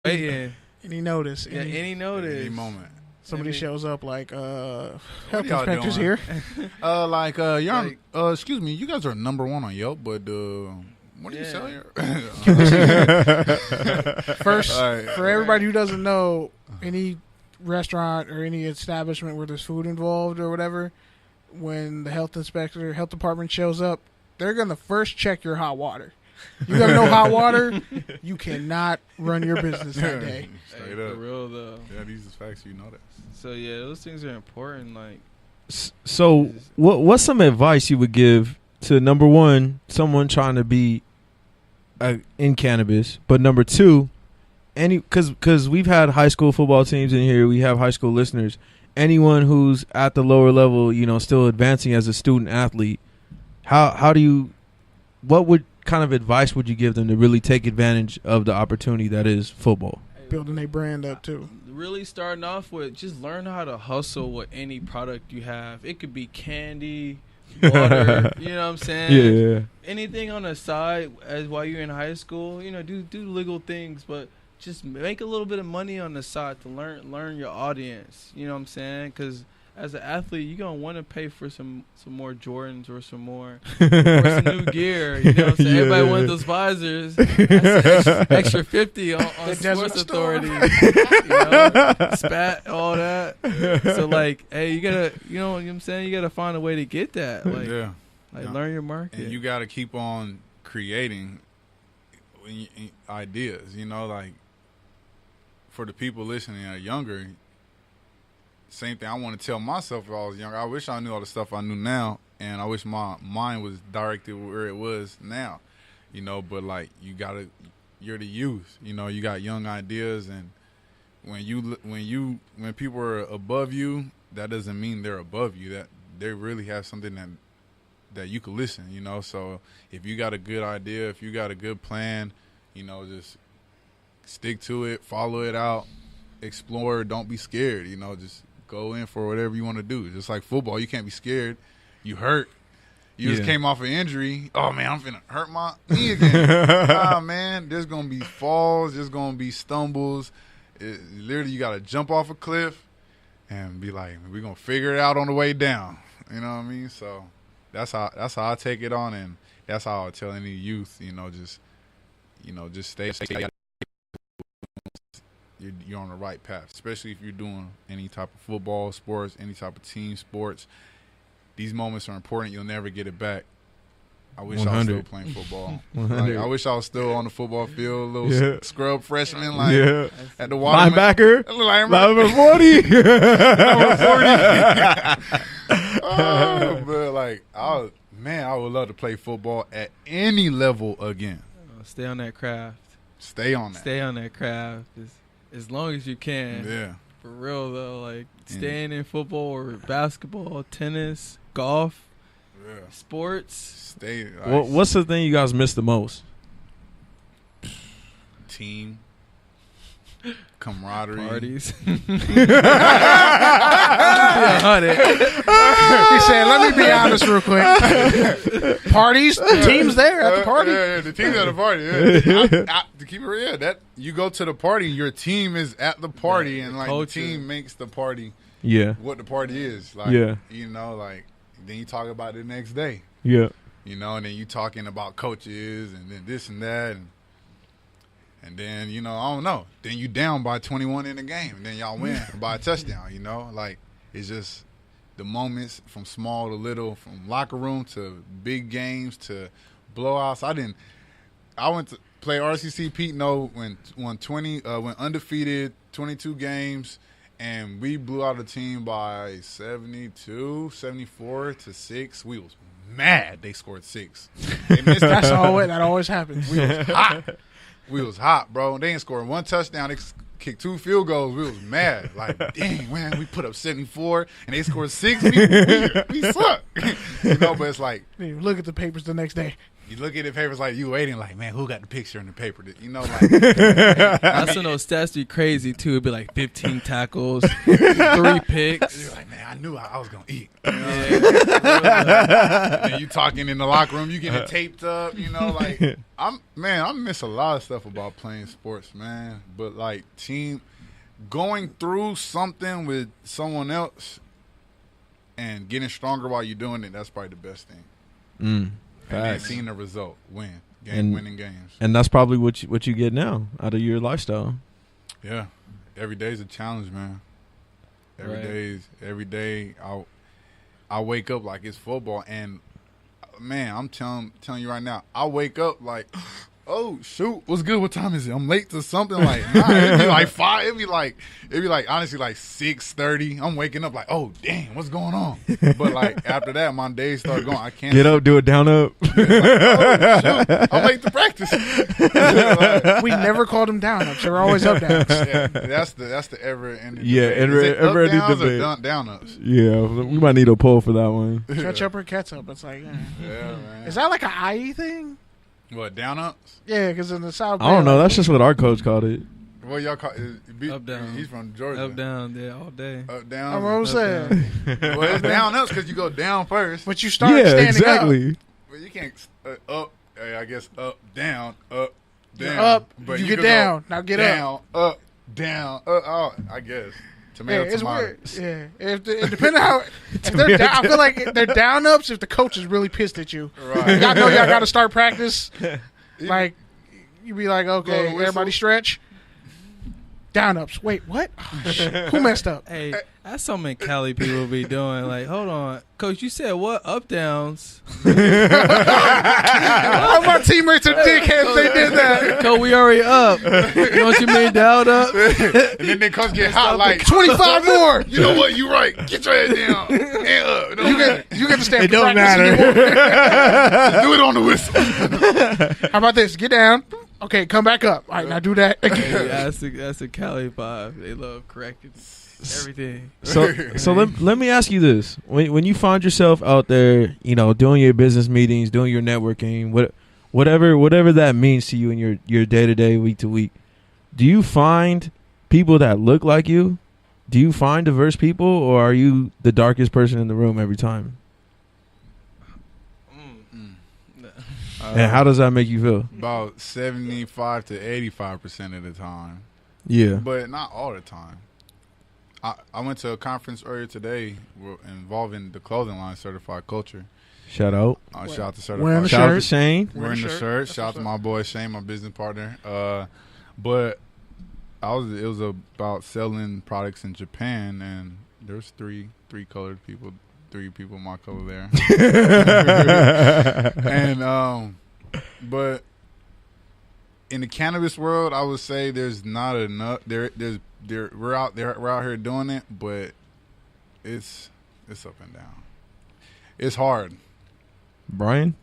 waiting. Any notice? Any notice? Any moment. Somebody shows up like, health y'all inspector's doing? here. Y'all, excuse me, you guys are number one on Yelp, but what do you sell here? First, for everybody who doesn't know, any restaurant or any establishment where there's food involved or whatever, when the health department shows up, they're going to first check your hot water. You got no hot water, you cannot run your business that day. Straight For up. real though. Yeah, these is facts. You know that. So yeah, those things are important. Like, So what's some advice you would give to, number one, someone trying to be in cannabis, but number two, because we've had high school football teams in here, we have high school listeners. Anyone who's at the lower level, still advancing as a student athlete, what kind of advice would you give them to really take advantage of the opportunity that is football? Building a brand up too. really starting off with just learn how to hustle with any product you have. It could be candy, water, you know what I'm saying? Yeah. Anything on the side while you're in high school, do legal things, but just make a little bit of money on the side to learn your audience. You know what I'm saying? Because as an athlete, you're going to want to pay for some more Jordans or some more or some new gear. You know what I'm saying? Yeah. Everybody wants those visors. That's extra 50 on Sports Authority. Spat, all that. So, hey, you got to, you know what I'm saying? You got to find a way to get that. Learn your market. And you got to keep on creating ideas, for the people listening that are younger. Same thing I want to tell myself if I was younger. I wish I knew all the stuff I knew now, and I wish my mind was directed where it was now, but you're the youth, you got young ideas, and when people are above you, that doesn't mean they're above you, that they really have something that you could listen, so if you got a good idea, if you got a good plan, just stick to it, follow it out, explore, don't be scared, just go in for whatever you want to do. Just like football, you can't be scared. You hurt. You just came off an injury. Oh, man, I'm finna hurt my knee again. Man, there's going to be falls. There's going to be stumbles. Literally, you got to jump off a cliff and be like, we're going to figure it out on the way down. You know what I mean? So that's how I take it on, and that's how I tell any youth, just stay you're on the right path, especially if you're doing any type of football sports, any type of team sports. These moments are important. You'll never get it back. I wish 100. I was still playing football. I wish I was still on the football field, a little scrub freshman, at the water. Linebacker. Number 40. I would love to play football at any level again. Stay on that craft. Stay on that craft. As long as you can. Yeah. For real, though. Staying in football or basketball, tennis, golf, sports. What's the thing you guys miss the most? Team. Camaraderie. Parties. He said, let me be honest real quick. Parties, the team's there at the party. Yeah, the team's at the party. Yeah. To keep it real, that you go to the party, your team is at the party, and the team makes the party what the party is. Then you talk about it the next day. Yeah. And then you talking about coaches and then this and that, and then, I don't know. Then you down by 21 in the game, and then y'all win by a touchdown, It's just the moments from small to little, from locker room to big games to blowouts. I went to play RCC Pete No when undefeated, 22 games, and we blew out a team by 72, 74 to 6. We was mad they scored 6. They missed that always happens. We was hot. We was hot, bro. They ain't scoring one touchdown. They kicked 2 field goals. We was mad. Dang, man, we put up 74, and they scored 6. We suck. But it's look at the papers the next day. You look at the papers like you waiting, like, man, who got the picture in the paper? You know, like That's when those stats be crazy too. It'd be like 15 tackles, 3 picks. You're like, man, I knew I was gonna eat. You know? And you talking in the locker room, you getting it taped up. You know, like I miss a lot of stuff about playing sports, man. But like going through something with someone else and getting stronger while you're doing it, that's probably the best thing. And then seeing the result, winning games. And that's probably what you get now out of your lifestyle. Yeah. Every day is a challenge, man. Every day I wake up like it's football, and man, I'm telling you right now, I wake up like, oh shoot, what's good? What time is it? I'm late to something. Like, nah, it'd be like 5. It'd be like honestly like 6:30. I'm waking up like, oh damn, what's going on? But like after that, my days start going. I can't get up, do it down up. Like, oh, shoot, I'm late to practice. We never called them down ups. They were always up downs. Yeah, that's the ever ending. Yeah, ever ending debate. Down ups. Yeah, we might need a poll for that one. Stretch up or catch up. It's like, yeah, man. Is that like an IE thing? What, down ups? Yeah, because in the South. I don't know. That's just what our coach called it. What y'all call up down? He's from Georgia. Up down, yeah, all day. Up down. I'm what I'm saying. Well, it's down ups because you go down first. But you start standing exactly. up. Well, you can't up. I guess up, down, up, down. Up. But you get down. Now get down, up, down. Oh, I guess. Tomato. It's weird. Yeah, it depending how if they're down, I feel like they're down ups if the coach is really pissed at you. Right. Y'all know y'all got to start practice. Like you be like, okay, everybody stretch. Down ups. Wait, what? Oh, who messed up? Hey, that's something Cali people be doing. Like, hold on, coach, you said what? Up downs. All my teammates are dickheads. They did that. Coach, we already up. Don't you mean down up? And then they coach get hot like 25 more. You know what? You right. Get your head down and up. You get to stand. It don't matter. Do it on the whistle. How about this? Get down. Okay, come back up. All right, now do that again. Hey, that's a Cali vibe. They love correcting everything. So let me ask you this: when you find yourself out there, doing your business meetings, doing your networking, whatever that means to you in your day to day, week to week, do you find people that look like you? Do you find diverse people, or are you the darkest person in the room every time? And how does that make you feel? About 75 to 85% of the time. Yeah. But not all the time. I went to a conference earlier today involving the clothing line, Certified Culture. Shout out. Shout out to Certified Wearing the Shout out to shirt. Shane. Wearing the shirt. Shout out to my boy Shane, my business partner. But it was about selling products in Japan, and there's three colored people. 3 people my color there. And but in the cannabis world, I would say there's not enough. We're out here doing it, but it's up and down. It's hard. Brian?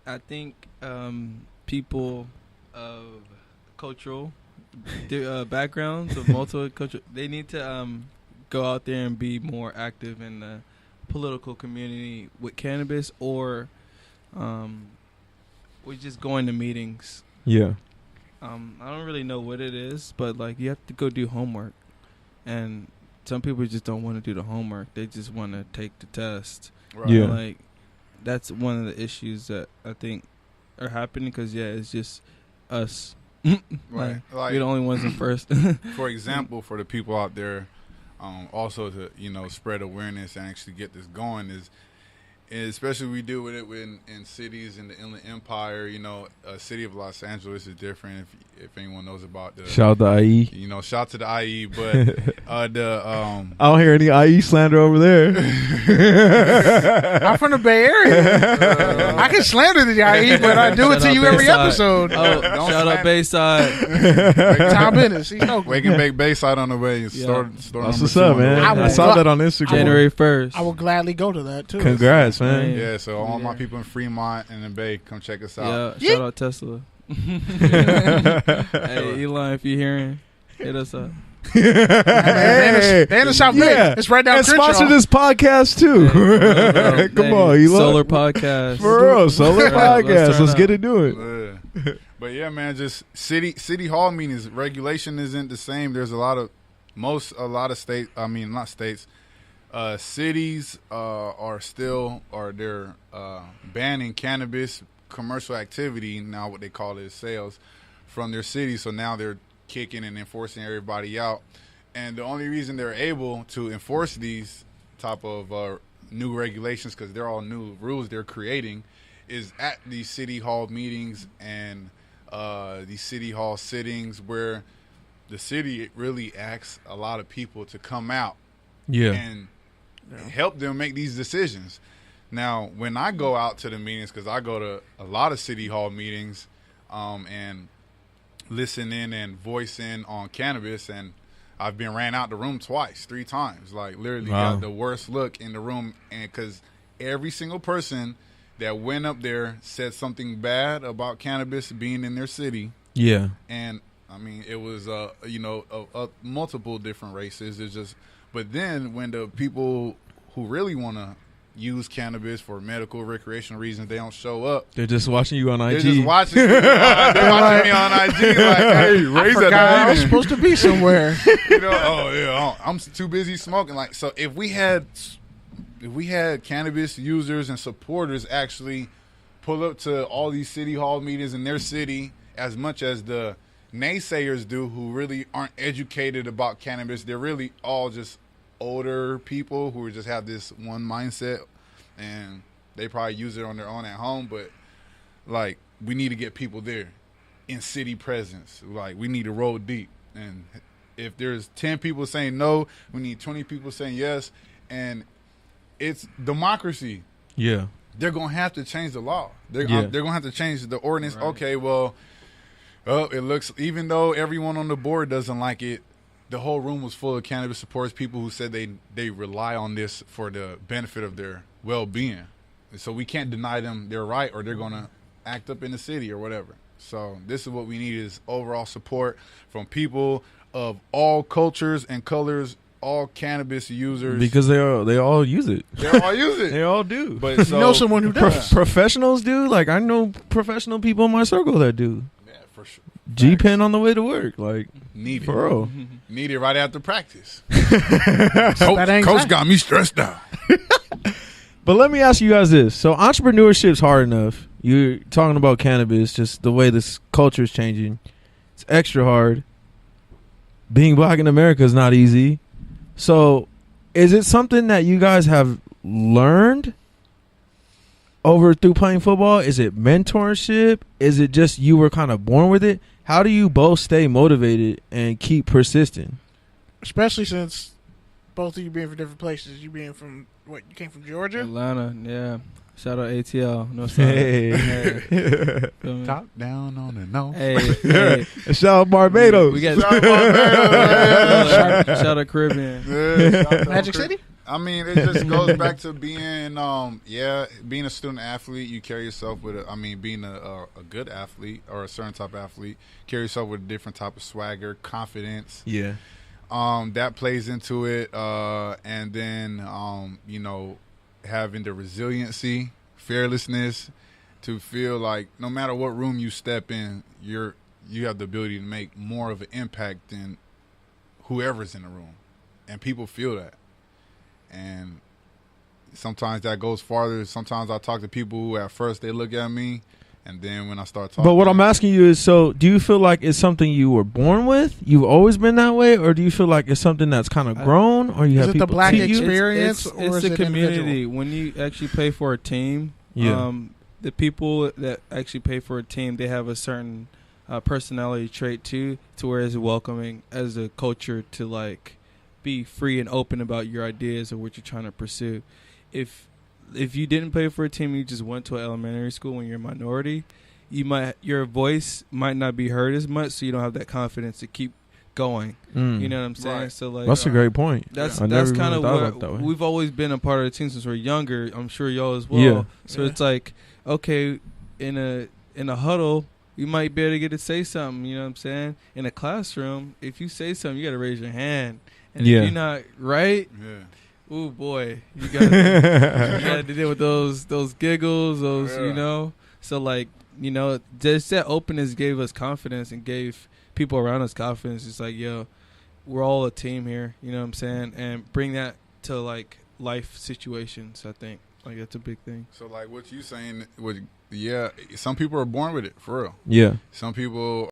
I think people of cultural backgrounds of multicultural, they need to go out there and be more active in the political community with cannabis, or we're just going to meetings. Yeah. I don't really know what it is, but like you have to go do homework, and some people just don't want to do the homework. They just want to take the test. Right. Yeah. Like that's one of the issues that I think are happening, because it's just us. Right. Like, we're the only ones in first. For example, for the people out there, also to spread awareness and actually get this going is, and especially we do with it in cities in the Inland Empire. City of Los Angeles is different. If anyone knows about the shout out to IE. Shout to the IE, but I don't hear any IE slander over there. I'm from the Bay Area. I can slander the IE, but I do it to you every episode. Shout out Bayside. Tom Bennis. He's no Wake and Bake Bayside on the way. Store That's number what's 2 up, on the man. way. I saw that on Instagram. January 1st. I will gladly go to that too. Congrats, man. Yeah, so all my people in Fremont and the Bay, come check us out. Yeah, shout out Tesla. Hey, Elon, if you're hearing, hit us up. They're in the South Bend. It's right down and Crenshaw. sponsor this podcast too. Come on, you Solar podcast for real, Solar podcast. Let's get into it. But yeah, man, just city hall meetings. Regulation isn't the same. There's a lot of states. I mean, not states. Cities they're banning cannabis commercial activity now. What they call it is sales from their cities. So now they're kicking and enforcing everybody out. And the only reason they're able to enforce these type of new regulations, because they're all new rules they're creating, is at these city hall meetings and these city hall sittings where the city really asks a lot of people to come out and help them make these decisions. Now, when I go out to the meetings, because I go to a lot of city hall meetings and listen in and voice in on cannabis, and I've been ran out the room 3 times, like literally got the worst look in the room, and because every single person that went up there said something bad about cannabis being in their city. Yeah. And I mean, it was multiple different races. It's just, but then when the people who really want to use cannabis for medical recreational reasons, they don't show up. They're just watching you on IG. They're just watching me. They're watching me on IG. Like, hey, Rayside, I was supposed to be somewhere. I'm too busy smoking. Like, so if we had cannabis users and supporters actually pull up to all these city hall meetings in their city, as much as the naysayers do, who really aren't educated about cannabis, they're really all just older people who just have this one mindset, and they probably use it on their own at home. But like, we need to get people there in city presence. Like, we need to roll deep, and if there's 10 people saying no, we need 20 people saying yes. And it's democracy. Yeah, they're gonna have to change the law. They're gonna have to change the ordinance. Right. Okay, well, it looks, even though everyone on the board doesn't like it, the whole room was full of cannabis supporters, people who said they rely on this for the benefit of their well-being. So we can't deny them their right, or they're going to act up in the city or whatever. So this is what we need, is overall support from people of all cultures and colors, all cannabis users. Because they all use it. They all use it. They all do. But you know someone who does. Professionals do. Like, I know professional people in my circle that do. Yeah, for sure. G-Pen on the way to work. Like, need it. For real. Need it right after practice. Coach got me stressed out. But let me ask you guys this. So entrepreneurship's hard enough. You're talking about cannabis, just the way this culture is changing. It's extra hard. Being black in America is not easy. So is it something that you guys have learned through playing football? Is it mentorship? Is it just you were kind of born with it? How do you both stay motivated and keep persisting? Especially since both of you being from different places. You being from, you came from Georgia? Atlanta, yeah. Shout out ATL. No Hey. Top down on the no. Hey. Shout out Barbados. We got shout out Caribbean. Magic City? I mean, it just goes back to being a student athlete. You carry yourself with being a good athlete or a certain type of athlete, carry yourself with a different type of swagger, confidence. Yeah. That plays into it. And then, having the resiliency, fearlessness to feel like no matter what room you step in, you have the ability to make more of an impact than whoever's in the room. And people feel that. And sometimes that goes farther. Sometimes I talk to people who at first they look at me, and then when I start talking. But what I'm asking you is, so do you feel like it's something you were born with? You've always been that way? Or do you feel like it's something that's kind of grown? Or you have people the black teach you? experience? It's the community. When you actually pay for a team, the people that actually pay for a team, they have a certain personality trait too, to where it's welcoming as a culture to like be free and open about your ideas or what you're trying to pursue. If you didn't pay for a team, you just went to an elementary school when you're a minority, your voice might not be heard as much, so you don't have that confidence to keep going. You know what I'm saying? Right. So like, that's a great point. That's kind of what we've always been a part of the team since we're younger. I'm sure y'all as well. Yeah. So it's like, okay, in a huddle, you might be able to get to say something. You know what I'm saying? In a classroom, if you say something, you got to raise your hand. And if you're not right, ooh boy, you got to deal with those giggles, you know. So like, you know, just that openness gave us confidence and gave people around us confidence. It's like, yo, we're all a team here. You know what I'm saying? And bring that to like life situations. I think like that's a big thing. So like what you saying? Some people are born with it for real. Yeah. Some people